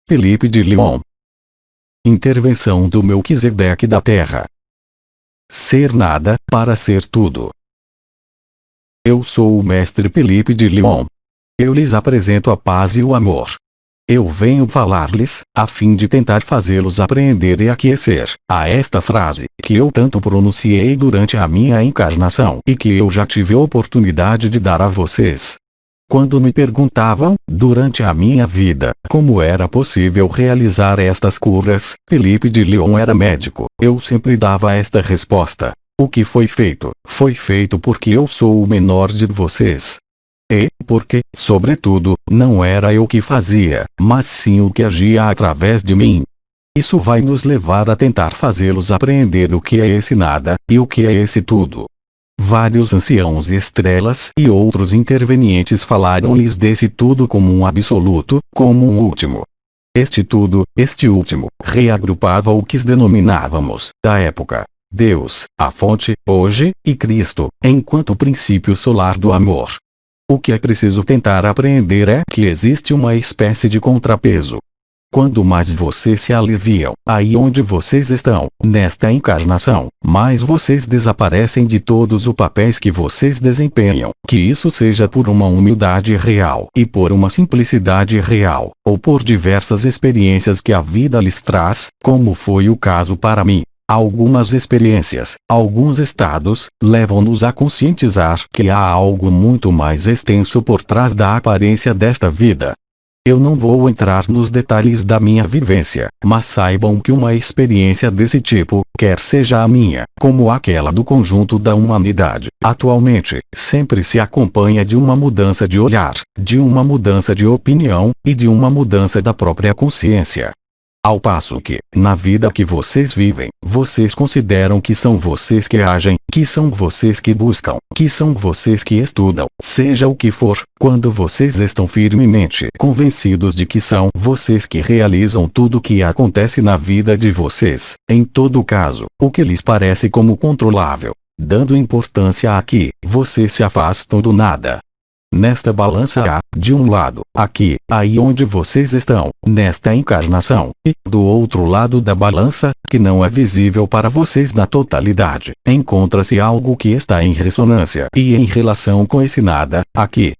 Felipe de Lyon. Intervenção do Melquisedeque da Terra. Ser nada, para ser tudo. Eu sou o mestre Felipe de Lyon. Eu lhes apresento a paz e o amor. Eu venho falar-lhes, a fim de tentar fazê-los apreender e aquecer, a esta frase, que eu tanto pronunciei durante a minha encarnação e que eu já tive oportunidade de dar a vocês. Quando me perguntavam, durante a minha vida, como era possível realizar estas curas, Felipe de Lyon era médico, eu sempre dava esta resposta: o que foi feito porque eu sou o menor de vocês. E, porque, sobretudo, não era eu que fazia, mas sim o que agia através de mim. Isso vai nos levar a tentar fazê-los apreender o que é esse nada, e o que é esse tudo. Vários anciãos e estrelas e outros intervenientes falaram-lhes desse tudo como um absoluto, como um último. Este tudo, este último, reagrupava o que denominávamos, da época, Deus, a fonte, hoje, e Cristo, enquanto princípio solar do amor. O que é preciso tentar apreender é que existe uma espécie de contrapeso. Quando mais vocês se aliviam, aí onde vocês estão, nesta encarnação, mais vocês desaparecem de todos os papéis que vocês desempenham, que isso seja por uma humildade real e por uma simplicidade real, ou por diversas experiências que a vida lhes traz, como foi o caso para mim. Algumas experiências, alguns estados, levam-nos a conscientizar que há algo muito mais extenso por trás da aparência desta vida. Eu não vou entrar nos detalhes da minha vivência, mas saibam que uma experiência desse tipo, quer seja a minha, como aquela do conjunto da humanidade, atualmente, sempre se acompanha de uma mudança de olhar, de uma mudança de opinião, e de uma mudança da própria consciência. Ao passo que, na vida que vocês vivem, vocês consideram que são vocês que agem, que são vocês que buscam, que são vocês que estudam, seja o que for, quando vocês estão firmemente convencidos de que são vocês que realizam tudo o que acontece na vida de vocês, em todo caso, o que lhes parece como controlável, dando importância a que, vocês se afastam do nada. Nesta balança há, de um lado, aqui, aí onde vocês estão, nesta encarnação, e, do outro lado da balança, que não é visível para vocês na totalidade, encontra-se algo que está em ressonância e em relação com esse nada, aqui.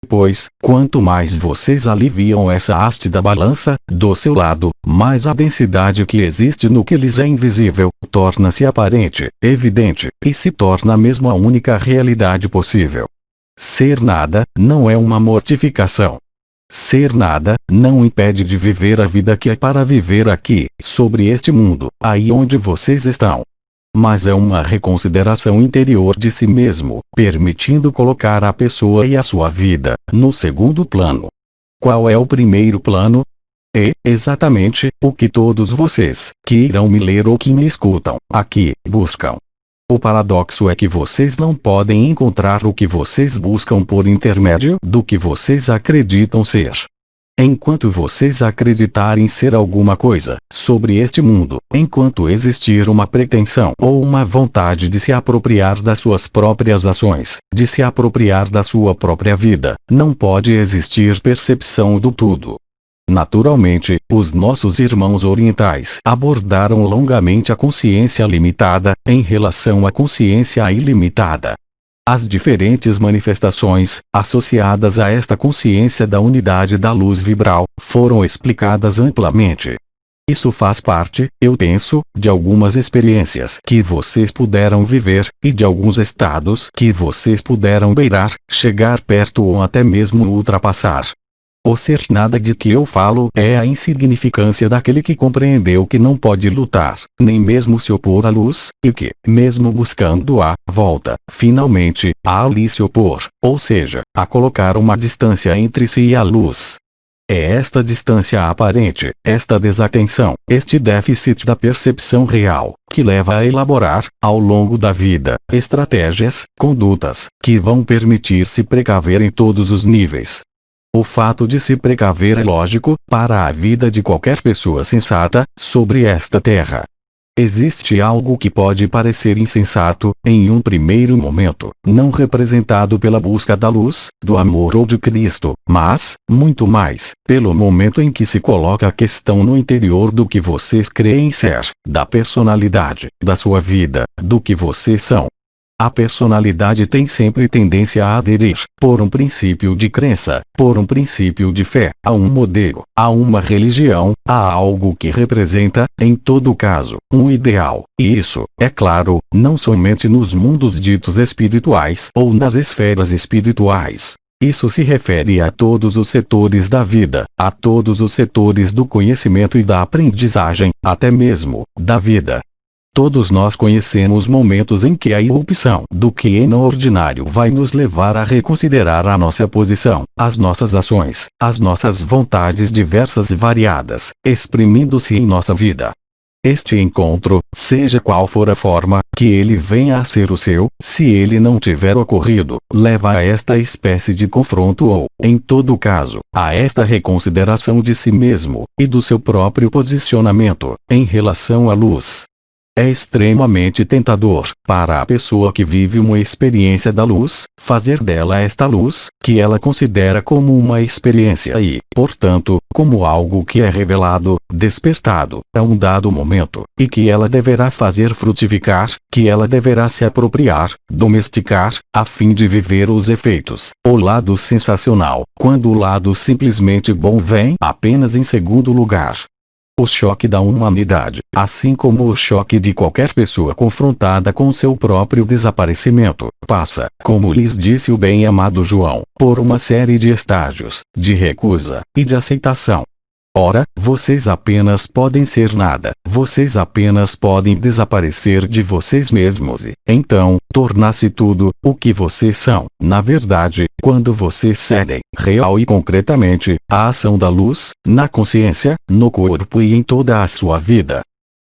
Pois, quanto mais vocês aliviam essa haste da balança, do seu lado, mais a densidade que existe no que lhes é invisível, torna-se aparente, evidente, e se torna mesmo a única realidade possível. Ser nada, não é uma mortificação. Ser nada, não impede de viver a vida que é para viver aqui, sobre este mundo, aí onde vocês estão. Mas é uma reconsideração interior de si mesmo, permitindo colocar a pessoa e a sua vida, no segundo plano. Qual é o primeiro plano? É, exatamente, o que todos vocês, que irão me ler ou que me escutam, aqui, buscam. O paradoxo é que vocês não podem encontrar o que vocês buscam por intermédio do que vocês acreditam ser. Enquanto vocês acreditarem ser alguma coisa sobre este mundo, enquanto existir uma pretensão ou uma vontade de se apropriar das suas próprias ações, de se apropriar da sua própria vida, não pode existir percepção do tudo. Naturalmente, os nossos irmãos orientais abordaram longamente a consciência limitada, em relação à consciência ilimitada. As diferentes manifestações, associadas a esta consciência da unidade da luz vibral, foram explicadas amplamente. Isso faz parte, eu penso, de algumas experiências que vocês puderam viver, e de alguns estados que vocês puderam beirar, chegar perto ou até mesmo ultrapassar. O ser nada de que eu falo é a insignificância daquele que compreendeu que não pode lutar, nem mesmo se opor à luz, e que, mesmo buscando-a, volta, finalmente, a ali se opor, ou seja, a colocar uma distância entre si e a luz. É esta distância aparente, esta desatenção, este déficit da percepção real, que leva a elaborar, ao longo da vida, estratégias, condutas, que vão permitir se precaver em todos os níveis. O fato de se precaver é lógico, para a vida de qualquer pessoa sensata, sobre esta terra. Existe algo que pode parecer insensato, em um primeiro momento, não representado pela busca da luz, do amor ou de Cristo, mas, muito mais, pelo momento em que se coloca a questão no interior do que vocês creem ser, da personalidade, da sua vida, do que vocês são. A personalidade tem sempre tendência a aderir, por um princípio de crença, por um princípio de fé, a um modelo, a uma religião, a algo que representa, em todo caso, um ideal. E isso, é claro, não somente nos mundos ditos espirituais ou nas esferas espirituais. Isso se refere a todos os setores da vida, a todos os setores do conhecimento e da aprendizagem, até mesmo, da vida. Todos nós conhecemos momentos em que a irrupção do que é no ordinário vai nos levar a reconsiderar a nossa posição, as nossas ações, as nossas vontades diversas e variadas, exprimindo-se em nossa vida. Este encontro, seja qual for a forma que ele venha a ser o seu, se ele não tiver ocorrido, leva a esta espécie de confronto ou, em todo caso, a esta reconsideração de si mesmo, e do seu próprio posicionamento, em relação à luz. É extremamente tentador, para a pessoa que vive uma experiência da luz, fazer dela esta luz, que ela considera como uma experiência e, portanto, como algo que é revelado, despertado, a um dado momento, e que ela deverá fazer frutificar, que ela deverá se apropriar, domesticar, a fim de viver os efeitos. O lado sensacional, quando o lado simplesmente bom vem apenas em segundo lugar. O choque da humanidade, assim como o choque de qualquer pessoa confrontada com seu próprio desaparecimento, passa, como lhes disse o bem-amado João, por uma série de estágios, de recusa, e de aceitação. Ora, vocês apenas podem ser nada, vocês apenas podem desaparecer de vocês mesmos e, então, tornar-se tudo, o que vocês são, na verdade, quando vocês cedem, real e concretamente, à ação da luz, na consciência, no corpo e em toda a sua vida.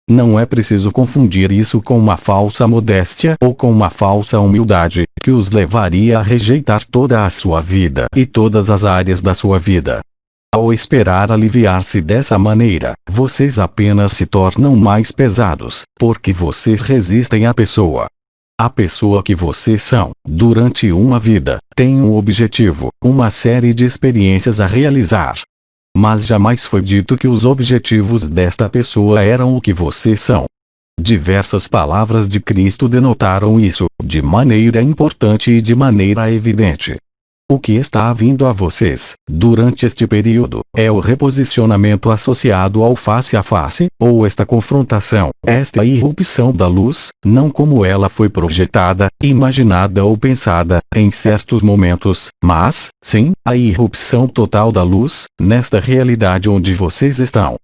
Não é preciso confundir isso com uma falsa modéstia ou com uma falsa humildade, que os levaria a rejeitar toda a sua vida e todas as áreas da sua vida. Ao esperar aliviar-se dessa maneira, vocês apenas se tornam mais pesados, porque vocês resistem à pessoa. A pessoa que vocês são, durante uma vida, tem um objetivo, uma série de experiências a realizar. Mas jamais foi dito que os objetivos desta pessoa eram o que vocês são. Diversas palavras de Cristo denotaram isso, de maneira importante e de maneira evidente. O que está vindo a vocês, durante este período, é o reposicionamento associado ao face a face, ou esta confrontação, esta irrupção da luz, não como ela foi projetada, imaginada ou pensada, em certos momentos, mas, sim, a irrupção total da luz, nesta realidade onde vocês estão.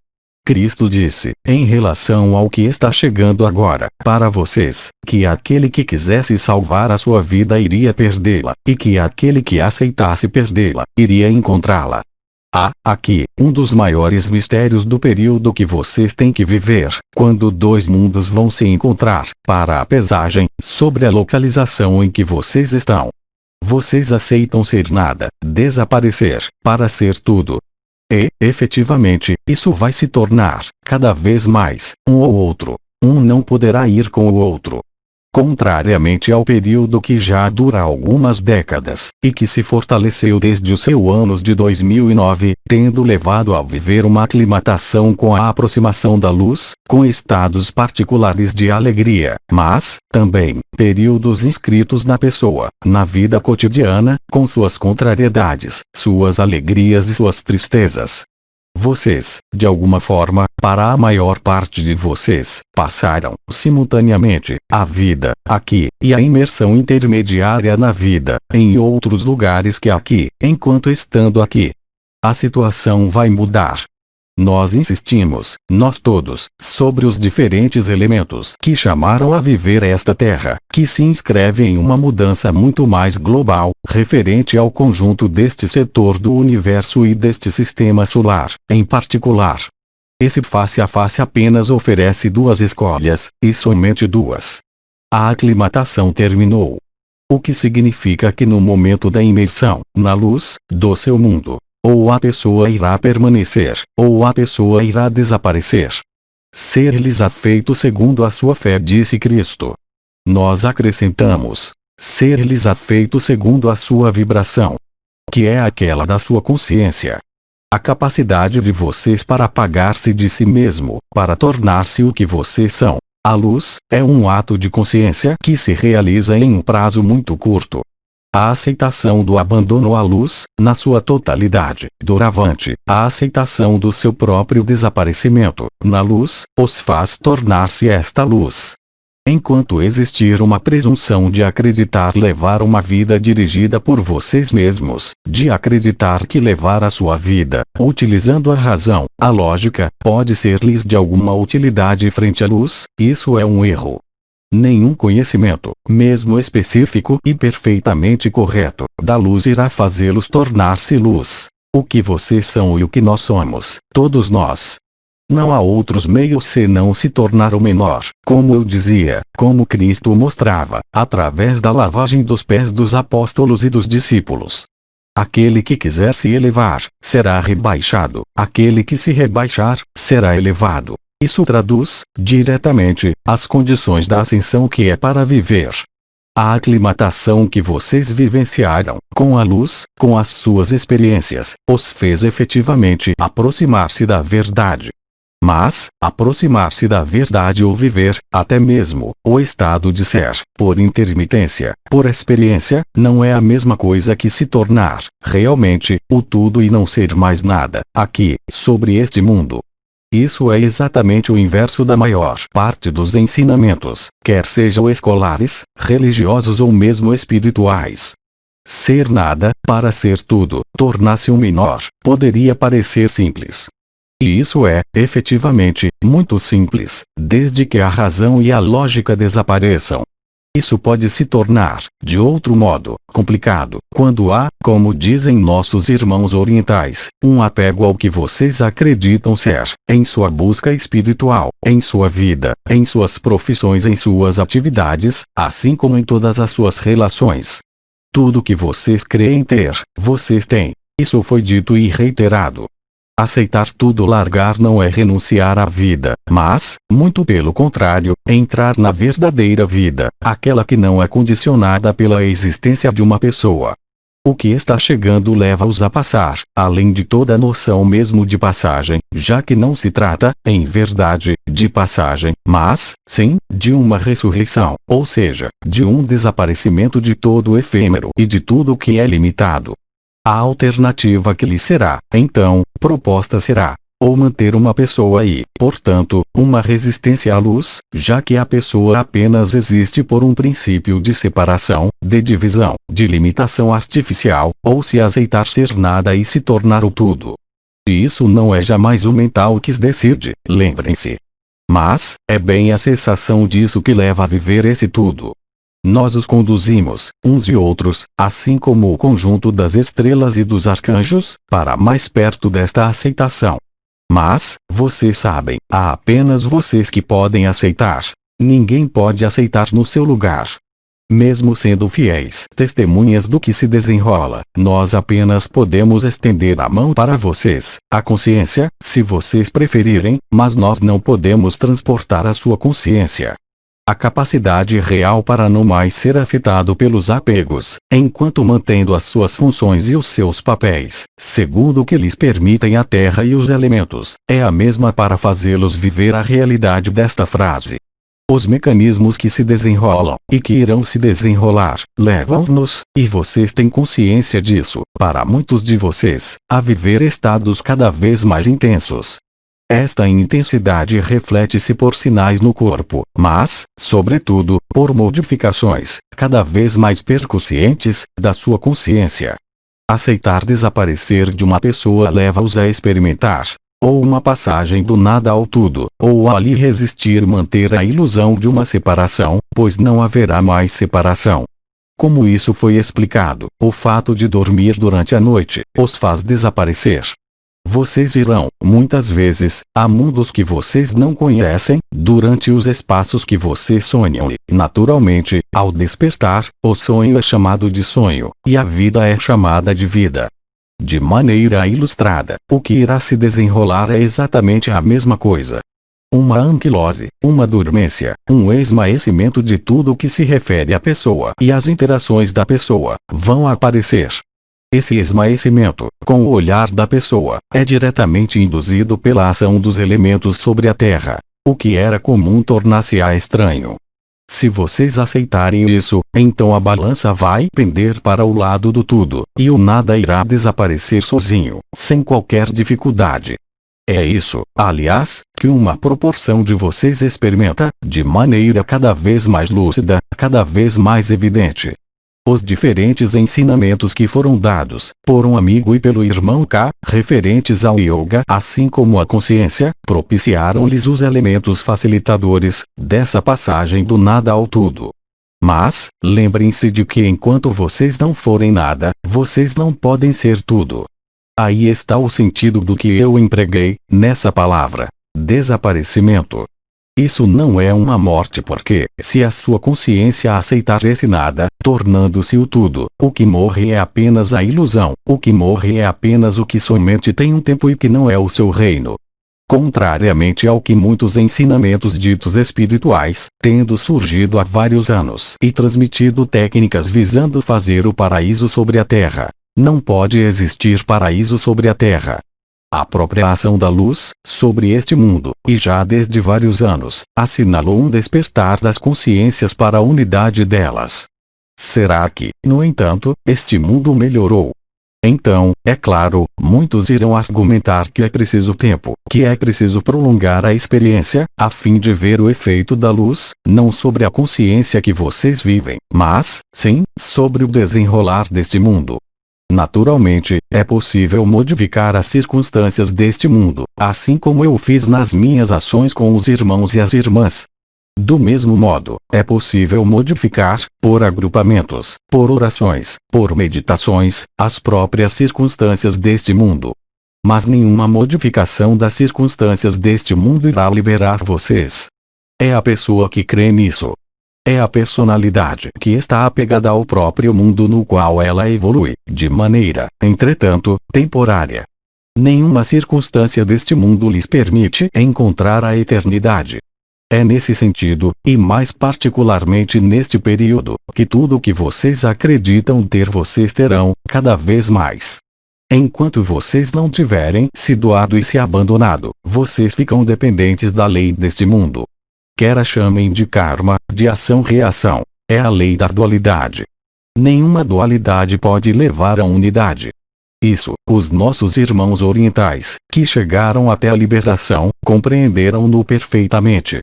Cristo disse, em relação ao que está chegando agora, para vocês, que aquele que quisesse salvar a sua vida iria perdê-la, e que aquele que aceitasse perdê-la, iria encontrá-la. Há, aqui, um dos maiores mistérios do período que vocês têm que viver, quando dois mundos vão se encontrar, para a pesagem, sobre a localização em que vocês estão. Vocês aceitam ser nada, desaparecer, para ser tudo. E, efetivamente, isso vai se tornar, cada vez mais, um ou outro. Um não poderá ir com o outro. Contrariamente ao período que já dura algumas décadas, e que se fortaleceu desde o seu anos de 2009, tendo levado a viver uma aclimatação com a aproximação da luz, com estados particulares de alegria, mas, também, períodos inscritos na pessoa, na vida cotidiana, com suas contrariedades, suas alegrias e suas tristezas. Vocês, de alguma forma, para a maior parte de vocês, passaram, simultaneamente, a vida, aqui, e a imersão intermediária na vida, em outros lugares que aqui, enquanto estando aqui. A situação vai mudar. Nós insistimos, nós todos, sobre os diferentes elementos que chamaram a viver esta Terra, que se inscreve em uma mudança muito mais global, referente ao conjunto deste setor do universo e deste sistema solar, em particular. Esse face a face apenas oferece duas escolhas, e somente duas. A aclimatação terminou. O que significa que no momento da imersão, na luz, do seu mundo, ou a pessoa irá permanecer, ou a pessoa irá desaparecer. Ser-lhes afeito segundo a sua fé, disse Cristo. Nós acrescentamos: ser-lhes afeito segundo a sua vibração, que é aquela da sua consciência. A capacidade de vocês para apagar-se de si mesmo, para tornar-se o que vocês são, a luz, é um ato de consciência que se realiza em um prazo muito curto. A aceitação do abandono à luz, na sua totalidade, doravante, a aceitação do seu próprio desaparecimento, na luz, os faz tornar-se esta luz. Enquanto existir uma presunção de acreditar levar uma vida dirigida por vocês mesmos, de acreditar que levar a sua vida, utilizando a razão, a lógica, pode ser-lhes de alguma utilidade frente à luz, isso é um erro. Nenhum conhecimento, mesmo específico e perfeitamente correto, da luz irá fazê-los tornar-se luz. O que vocês são e o que nós somos, todos nós. Não há outros meios senão se tornar o menor, como eu dizia, como Cristo mostrava, através da lavagem dos pés dos apóstolos e dos discípulos. Aquele que quiser se elevar, será rebaixado; aquele que se rebaixar, será elevado. Isso traduz, diretamente, as condições da ascensão que é para viver. A aclimatação que vocês vivenciaram, com a luz, com as suas experiências, os fez efetivamente aproximar-se da verdade. Mas, aproximar-se da verdade ou viver, até mesmo, o estado de ser, por intermitência, por experiência, não é a mesma coisa que se tornar, realmente, o tudo e não ser mais nada, aqui, sobre este mundo. Isso é exatamente o inverso da maior parte dos ensinamentos, quer sejam escolares, religiosos ou mesmo espirituais. Ser nada, para ser tudo, tornar-se um menor, poderia parecer simples. E isso é, efetivamente, muito simples, desde que a razão e a lógica desapareçam. Isso pode se tornar, de outro modo, complicado, quando há, como dizem nossos irmãos orientais, um apego ao que vocês acreditam ser, em sua busca espiritual, em sua vida, em suas profissões, em suas atividades, assim como em todas as suas relações. Tudo que vocês creem ter, vocês têm. Isso foi dito e reiterado. Aceitar tudo, largar, não é renunciar à vida, mas, muito pelo contrário, entrar na verdadeira vida, aquela que não é condicionada pela existência de uma pessoa. O que está chegando leva-os a passar, além de toda a noção mesmo de passagem, já que não se trata, em verdade, de passagem, mas, sim, de uma ressurreição, ou seja, de um desaparecimento de todo o efêmero e de tudo o que é limitado. A alternativa que lhe será, então, proposta será, ou manter uma pessoa e, portanto, uma resistência à luz, já que a pessoa apenas existe por um princípio de separação, de divisão, de limitação artificial, ou se aceitar ser nada e se tornar o tudo. E isso não é jamais o mental que decide, lembrem-se. Mas, é bem a cessação disso que leva a viver esse tudo. Nós os conduzimos, uns e outros, assim como o conjunto das estrelas e dos arcanjos, para mais perto desta aceitação. Mas, vocês sabem, há apenas vocês que podem aceitar. Ninguém pode aceitar no seu lugar. Mesmo sendo fiéis testemunhas do que se desenrola, nós apenas podemos estender a mão para vocês, a consciência, se vocês preferirem, mas nós não podemos transportar a sua consciência. A capacidade real para não mais ser afetado pelos apegos, enquanto mantendo as suas funções e os seus papéis, segundo o que lhes permitem a terra e os elementos, é a mesma para fazê-los viver a realidade desta frase. Os mecanismos que se desenrolam, e que irão se desenrolar, levam-nos, e vocês têm consciência disso, para muitos de vocês, a viver estados cada vez mais intensos. Esta intensidade reflete-se por sinais no corpo, mas, sobretudo, por modificações, cada vez mais percussientes, da sua consciência. Aceitar desaparecer de uma pessoa leva-os a experimentar, ou uma passagem do nada ao tudo, ou a lhe resistir manter a ilusão de uma separação, pois não haverá mais separação. Como isso foi explicado, o fato de dormir durante a noite, os faz desaparecer. Vocês irão, muitas vezes, a mundos que vocês não conhecem, durante os espaços que vocês sonham e, naturalmente, ao despertar, o sonho é chamado de sonho, e a vida é chamada de vida. De maneira ilustrada, o que irá se desenrolar é exatamente a mesma coisa. uma anquilose, uma dormência, um esmaecimento de tudo que se refere à pessoa e as interações da pessoa, vão aparecer. Esse esmaecimento, com o olhar da pessoa, é diretamente induzido pela ação dos elementos sobre a Terra. O que era comum tornar-se-á estranho. Se vocês aceitarem isso, então a balança vai pender para o lado do tudo, e o nada irá desaparecer sozinho, sem qualquer dificuldade. É isso, aliás, que uma proporção de vocês experimenta, de maneira cada vez mais lúcida, cada vez mais evidente. Os diferentes ensinamentos que foram dados, por um amigo e pelo irmão K, referentes ao yoga, assim como a consciência, propiciaram-lhes os elementos facilitadores, dessa passagem do nada ao tudo. Mas, lembrem-se de que enquanto vocês não forem nada, vocês não podem ser tudo. Aí está o sentido do que eu empreguei, nessa palavra. Desaparecimento. Isso não é uma morte porque, se a sua consciência aceitar esse nada, tornando-se o tudo, o que morre é apenas a ilusão, o que morre é apenas o que somente tem um tempo e que não é o seu reino. Contrariamente ao que muitos ensinamentos ditos espirituais, tendo surgido há vários anos e transmitido técnicas visando fazer o paraíso sobre a Terra, não pode existir paraíso sobre a Terra. A própria ação da luz, sobre este mundo, e já desde vários anos, assinalou um despertar das consciências para a unidade delas. Será que, no entanto, este mundo melhorou? Então, é claro, muitos irão argumentar que é preciso tempo, que é preciso prolongar a experiência, a fim de ver o efeito da luz, não sobre a consciência que vocês vivem, mas, sim, sobre o desenrolar deste mundo. Naturalmente, é possível modificar as circunstâncias deste mundo, assim como eu fiz nas minhas ações com os irmãos e as irmãs. Do mesmo modo, é possível modificar, por agrupamentos, por orações, por meditações, as próprias circunstâncias deste mundo. Mas nenhuma modificação das circunstâncias deste mundo irá liberar vocês. É a pessoa que crê nisso. É a personalidade que está apegada ao próprio mundo no qual ela evolui, de maneira, entretanto, temporária. Nenhuma circunstância deste mundo lhes permite encontrar a eternidade. É nesse sentido, e mais particularmente neste período, que tudo o que vocês acreditam ter vocês terão, cada vez mais. Enquanto vocês não tiverem se doado e se abandonado, vocês ficam dependentes da lei deste mundo. Quer a chamem de karma, de ação-reação, é a lei da dualidade. Nenhuma dualidade pode levar à unidade. Isso, os nossos irmãos orientais, que chegaram até a liberação, compreenderam-no perfeitamente.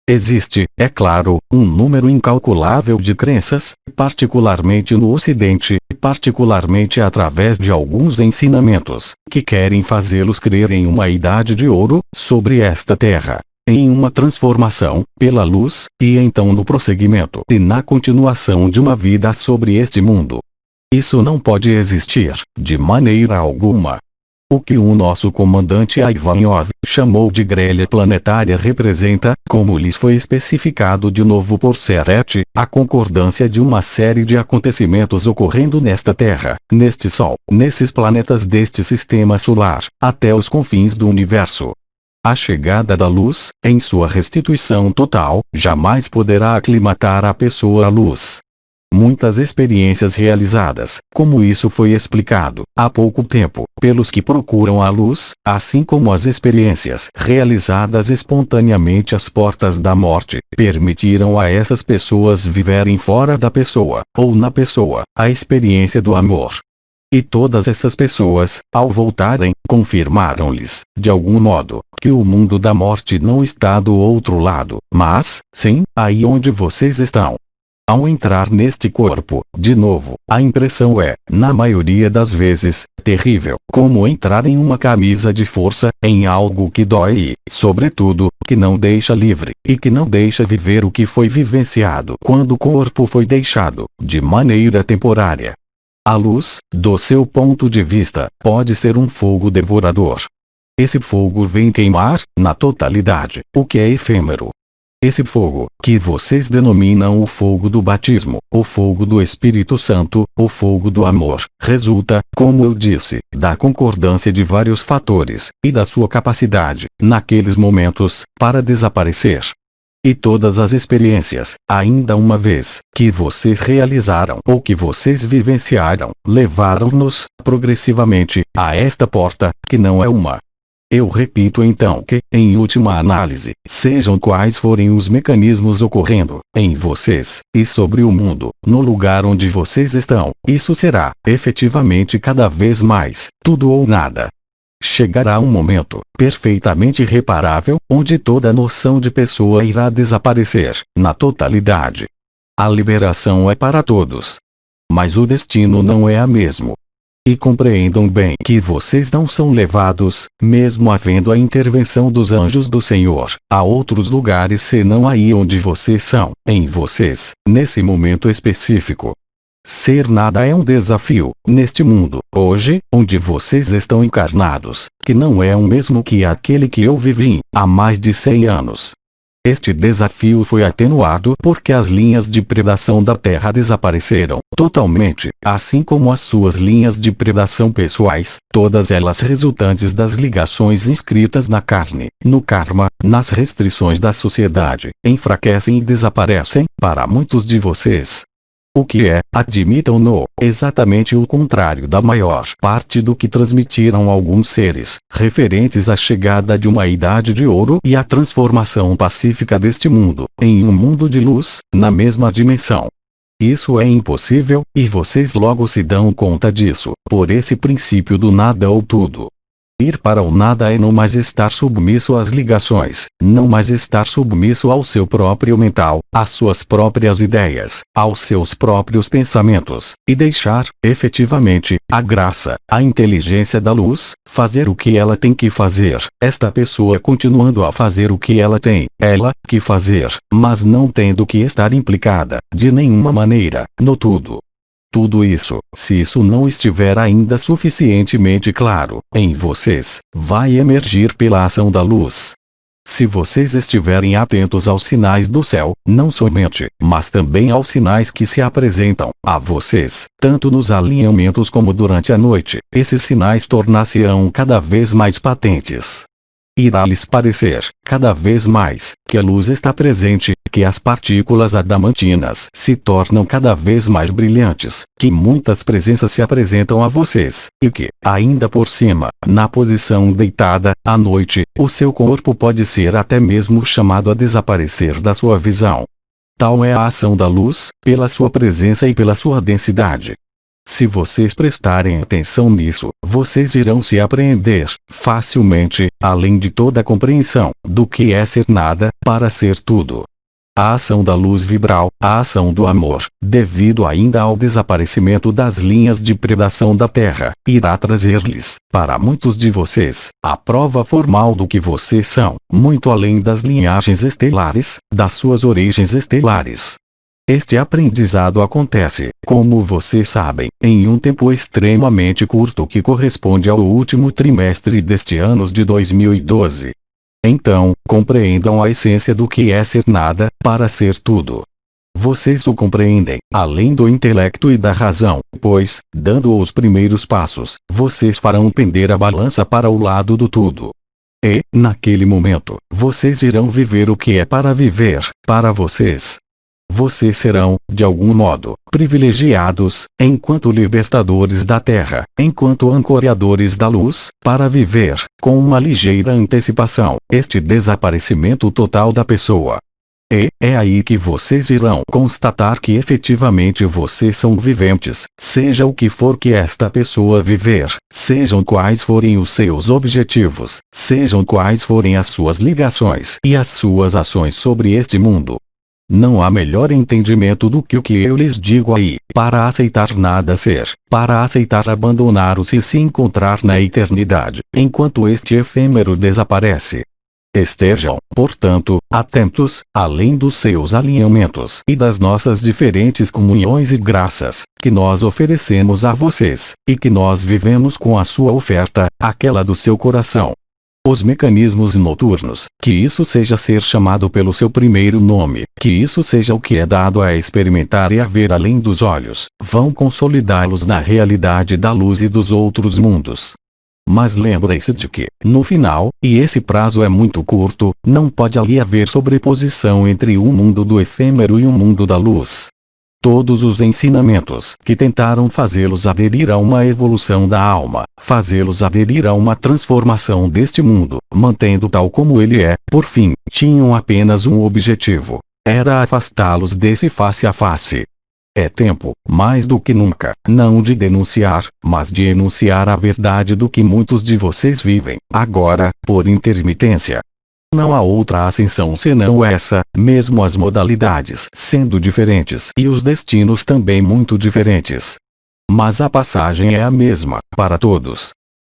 Existe, é claro, um número incalculável de crenças, particularmente no Ocidente, particularmente através de alguns ensinamentos, que querem fazê-los crer em uma idade de ouro, sobre esta terra. Em uma transformação, pela luz, e então no prosseguimento e na continuação de uma vida sobre este mundo. Isso não pode existir, de maneira alguma. O que o nosso comandante Ivanov chamou de grelha planetária representa, como lhes foi especificado de novo por Seret, a concordância de uma série de acontecimentos ocorrendo nesta Terra, neste Sol, nesses planetas deste sistema solar, até os confins do universo. A chegada da luz, em sua restituição total, jamais poderá aclimatar a pessoa à luz. Muitas experiências realizadas, como isso foi explicado, há pouco tempo, pelos que procuram a luz, assim como as experiências realizadas espontaneamente às portas da morte, permitiram a essas pessoas viverem fora da pessoa, ou na pessoa, a experiência do amor. E todas essas pessoas, ao voltarem, confirmaram-lhes, de algum modo, que o mundo da morte não está do outro lado, mas, sim, aí onde vocês estão. Ao entrar neste corpo, de novo, a impressão é, na maioria das vezes, terrível, como entrar em uma camisa de força, em algo que dói e, sobretudo, que não deixa livre, e que não deixa viver o que foi vivenciado quando o corpo foi deixado, de maneira temporária. A luz, do seu ponto de vista, pode ser um fogo devorador. Esse fogo vem queimar, na totalidade, o que é efêmero. Esse fogo, que vocês denominam o fogo do batismo, o fogo do Espírito Santo, o fogo do amor, resulta, como eu disse, da concordância de vários fatores, e da sua capacidade, naqueles momentos, para desaparecer. E todas as experiências, ainda uma vez, que vocês realizaram ou que vocês vivenciaram, levaram-nos, progressivamente, a esta porta, que não é uma. Eu repito então que, em última análise, sejam quais forem os mecanismos ocorrendo, em vocês, e sobre o mundo, no lugar onde vocês estão, isso será, efetivamente cada vez mais, tudo ou nada. Chegará um momento, perfeitamente irreparável, onde toda noção de pessoa irá desaparecer, na totalidade. A liberação é para todos. Mas o destino não é a mesmo. E compreendam bem que vocês não são levados, mesmo havendo a intervenção dos anjos do Senhor, a outros lugares senão aí onde vocês são, em vocês, nesse momento específico. Ser nada é um desafio, neste mundo, hoje, onde vocês estão encarnados, que não é o mesmo que aquele que eu vivi, há mais de 100 anos. Este desafio foi atenuado porque as linhas de predação da Terra desapareceram totalmente, assim como as suas linhas de predação pessoais, todas elas resultantes das ligações inscritas na carne, no karma, nas restrições da sociedade, enfraquecem e desaparecem, para muitos de vocês. O que é, admitam-no, exatamente o contrário da maior parte do que transmitiram alguns seres, referentes à chegada de uma idade de ouro e à transformação pacífica deste mundo, em um mundo de luz, na mesma dimensão. Isso é impossível, e vocês logo se dão conta disso, por esse princípio do nada ou tudo. Ir para o nada é não mais estar submisso às ligações, não mais estar submisso ao seu próprio mental, às suas próprias ideias, aos seus próprios pensamentos, e deixar, efetivamente, a graça, a inteligência da luz, fazer o que ela tem que fazer, esta pessoa continuando a fazer o que ela tem, ela, que fazer, mas não tendo que estar implicada, de nenhuma maneira, no tudo. Tudo isso, se isso não estiver ainda suficientemente claro, em vocês, vai emergir pela ação da luz. Se vocês estiverem atentos aos sinais do céu, não somente, mas também aos sinais que se apresentam a vocês, tanto nos alinhamentos como durante a noite, esses sinais tornar-se-ão cada vez mais patentes. Irá lhes parecer, cada vez mais, que a luz está presente, que as partículas adamantinas se tornam cada vez mais brilhantes, que muitas presenças se apresentam a vocês, e que, ainda por cima, na posição deitada, à noite, o seu corpo pode ser até mesmo chamado a desaparecer da sua visão. Tal é a ação da luz, pela sua presença e pela sua densidade. Se vocês prestarem atenção nisso, vocês irão se apreender, facilmente, além de toda a compreensão, do que é ser nada, para ser tudo. A ação da luz vibral, a ação do amor, devido ainda ao desaparecimento das linhas de predação da Terra, irá trazer-lhes, para muitos de vocês, a prova formal do que vocês são, muito além das linhagens estelares, das suas origens estelares. Este aprendizado acontece, como vocês sabem, em um tempo extremamente curto que corresponde ao último trimestre deste ano de 2012. Então, compreendam a essência do que é ser nada, para ser tudo. Vocês o compreendem, além do intelecto e da razão, pois, dando os primeiros passos, vocês farão pender a balança para o lado do tudo. E, naquele momento, vocês irão viver o que é para viver, para vocês. Vocês serão, de algum modo, privilegiados, enquanto libertadores da Terra, enquanto ancoradores da luz, para viver, com uma ligeira antecipação, este desaparecimento total da pessoa. E é aí que vocês irão constatar que efetivamente vocês são viventes, seja o que for que esta pessoa viver, sejam quais forem os seus objetivos, sejam quais forem as suas ligações e as suas ações sobre este mundo. Não há melhor entendimento do que o que eu lhes digo aí, para aceitar nada ser, para aceitar abandonar-o e se encontrar na eternidade, enquanto este efêmero desaparece. Estejam, portanto, atentos, além dos seus alinhamentos e das nossas diferentes comunhões e graças, que nós oferecemos a vocês, e que nós vivemos com a sua oferta, aquela do seu coração. Os mecanismos noturnos, que isso seja ser chamado pelo seu primeiro nome, que isso seja o que é dado a experimentar e a ver além dos olhos, vão consolidá-los na realidade da luz e dos outros mundos. Mas lembre-se de que, no final, e esse prazo é muito curto, não pode ali haver sobreposição entre um mundo do efêmero e um mundo da luz. Todos os ensinamentos que tentaram fazê-los aderir a uma evolução da alma, fazê-los aderir a uma transformação deste mundo, mantendo tal como ele é, por fim, tinham apenas um objetivo: era afastá-los desse face a face. É tempo, mais do que nunca, não de denunciar, mas de enunciar a verdade do que muitos de vocês vivem, agora, por intermitência. Não há outra ascensão senão essa, mesmo as modalidades sendo diferentes e os destinos também muito diferentes. Mas a passagem é a mesma, para todos.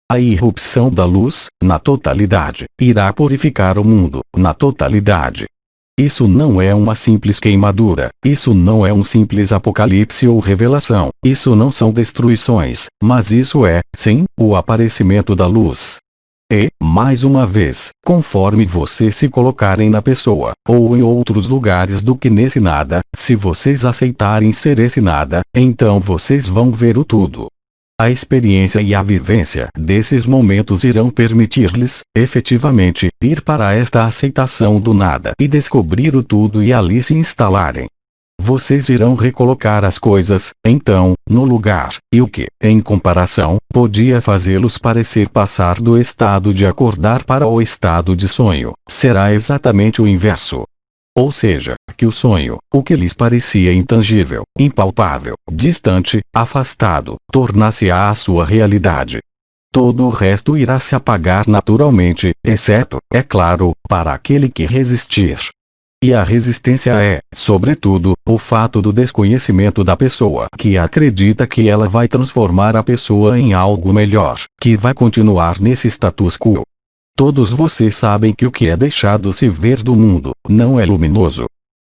A irrupção da luz, na totalidade, irá purificar o mundo, na totalidade. Isso não é uma simples queimadura, isso não é um simples apocalipse ou revelação, isso não são destruições, mas isso é, sim, o aparecimento da luz. E, mais uma vez, conforme vocês se colocarem na pessoa, ou em outros lugares do que nesse nada, se vocês aceitarem ser esse nada, então vocês vão ver o tudo. A experiência e a vivência desses momentos irão permitir-lhes, efetivamente, ir para esta aceitação do nada e descobrir o tudo e ali se instalarem. Vocês irão recolocar as coisas, então, no lugar, e o que, em comparação, podia fazê-los parecer passar do estado de acordar para o estado de sonho, será exatamente o inverso. Ou seja, que o sonho, o que lhes parecia intangível, impalpável, distante, afastado, tornar-se-á a sua realidade. Todo o resto irá se apagar naturalmente, exceto, é claro, para aquele que resistir. E a resistência é, sobretudo, o fato do desconhecimento da pessoa que acredita que ela vai transformar a pessoa em algo melhor, que vai continuar nesse status quo. Todos vocês sabem que o que é deixado se ver do mundo, não é luminoso.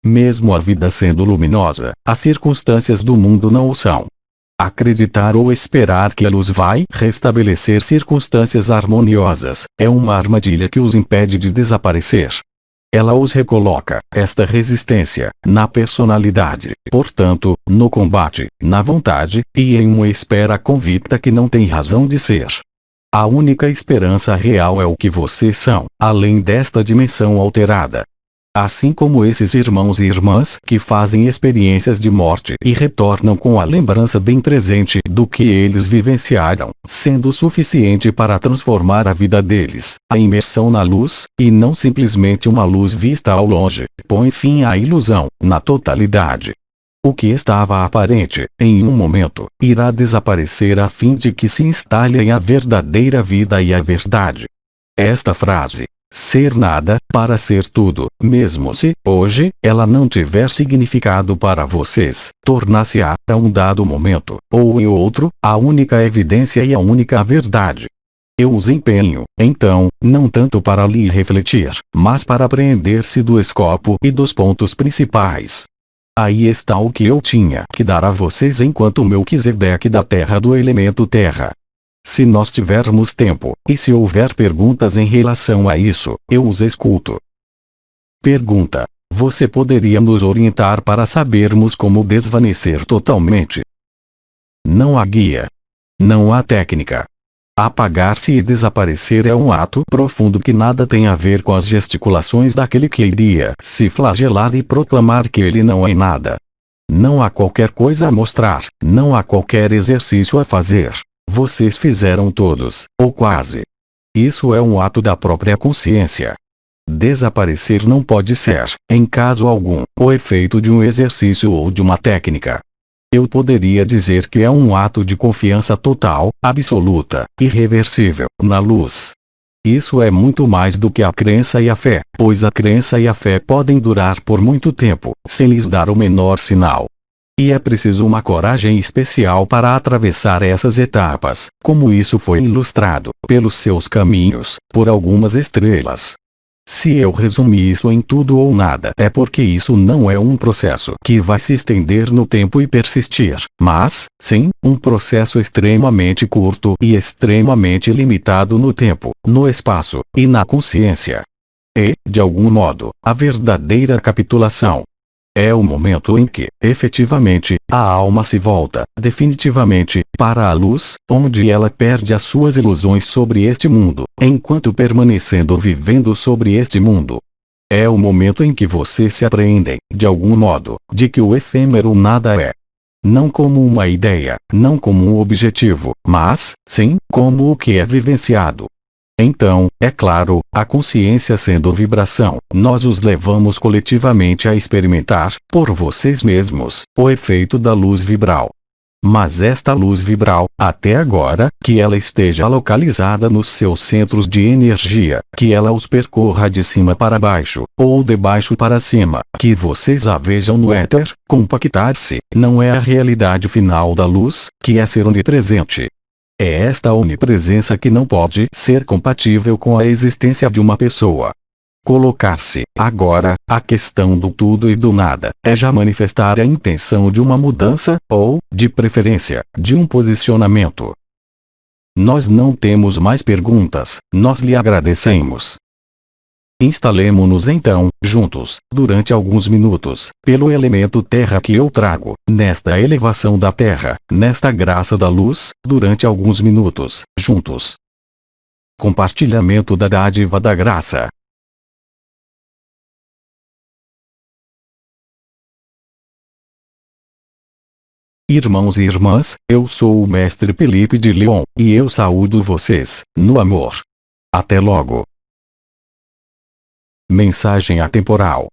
Mesmo a vida sendo luminosa, as circunstâncias do mundo não o são. Acreditar ou esperar que a luz vai restabelecer circunstâncias harmoniosas, é uma armadilha que os impede de desaparecer. Ela os recoloca, esta resistência, na personalidade, portanto, no combate, na vontade, e em uma espera convicta que não tem razão de ser. A única esperança real é o que vocês são, além desta dimensão alterada. Assim como esses irmãos e irmãs que fazem experiências de morte e retornam com a lembrança bem presente do que eles vivenciaram, sendo suficiente para transformar a vida deles, a imersão na luz, e não simplesmente uma luz vista ao longe, põe fim à ilusão, na totalidade. O que estava aparente, em um momento, irá desaparecer a fim de que se instalem a verdadeira vida e a verdade. Esta frase, ser nada, para ser tudo, mesmo se, hoje, ela não tiver significado para vocês, tornar-se-á, a um dado momento, ou em outro, a única evidência e a única verdade. Eu os empenho, então, não tanto para lhe refletir, mas para apreender-se do escopo e dos pontos principais. Aí está o que eu tinha que dar a vocês enquanto Melquisedeque da terra do elemento terra. Se nós tivermos tempo, e se houver perguntas em relação a isso, eu os escuto. Pergunta: você poderia nos orientar para sabermos como desvanecer totalmente? Não há guia. Não há técnica. Apagar-se e desaparecer é um ato profundo que nada tem a ver com as gesticulações daquele que iria se flagelar e proclamar que ele não é nada. Não há qualquer coisa a mostrar, não há qualquer exercício a fazer. Vocês fizeram todos, ou quase. Isso é um ato da própria consciência. Desaparecer não pode ser, em caso algum, o efeito de um exercício ou de uma técnica. Eu poderia dizer que é um ato de confiança total, absoluta, irreversível, na luz. Isso é muito mais do que a crença e a fé, pois a crença e a fé podem durar por muito tempo, sem lhes dar o menor sinal. E é preciso uma coragem especial para atravessar essas etapas, como isso foi ilustrado, pelos seus caminhos, por algumas estrelas. Se eu resumir isso em tudo ou nada, é porque isso não é um processo que vai se estender no tempo e persistir, mas, sim, um processo extremamente curto e extremamente limitado no tempo, no espaço e na consciência. E, de algum modo, a verdadeira capitulação é o momento em que, efetivamente, a alma se volta, definitivamente, para a luz, onde ela perde as suas ilusões sobre este mundo, enquanto permanecendo vivendo sobre este mundo. É o momento em que vocês se apreendem, de algum modo, de que o efêmero nada é. Não como uma ideia, não como um objetivo, mas, sim, como o que é vivenciado. Então, é claro, a consciência sendo vibração, nós os levamos coletivamente a experimentar, por vocês mesmos, o efeito da luz vibral. Mas esta luz vibral, até agora, que ela esteja localizada nos seus centros de energia, que ela os percorra de cima para baixo, ou de baixo para cima, que vocês a vejam no éter, compactar-se, não é a realidade final da luz, que é ser onipresente. É esta onipresença que não pode ser compatível com a existência de uma pessoa. Colocar-se, agora, a questão do tudo e do nada, é já manifestar a intenção de uma mudança, ou, de preferência, de um posicionamento. Nós não temos mais perguntas, nós lhe agradecemos. Instalemo-nos então, juntos, durante alguns minutos, pelo elemento terra que eu trago, nesta elevação da terra, nesta graça da luz, durante alguns minutos, juntos. Compartilhamento da dádiva da graça. Irmãos e irmãs, eu sou o Mestre Felipe de Lyon, e eu saúdo vocês, no amor. Até logo. Mensagem atemporal.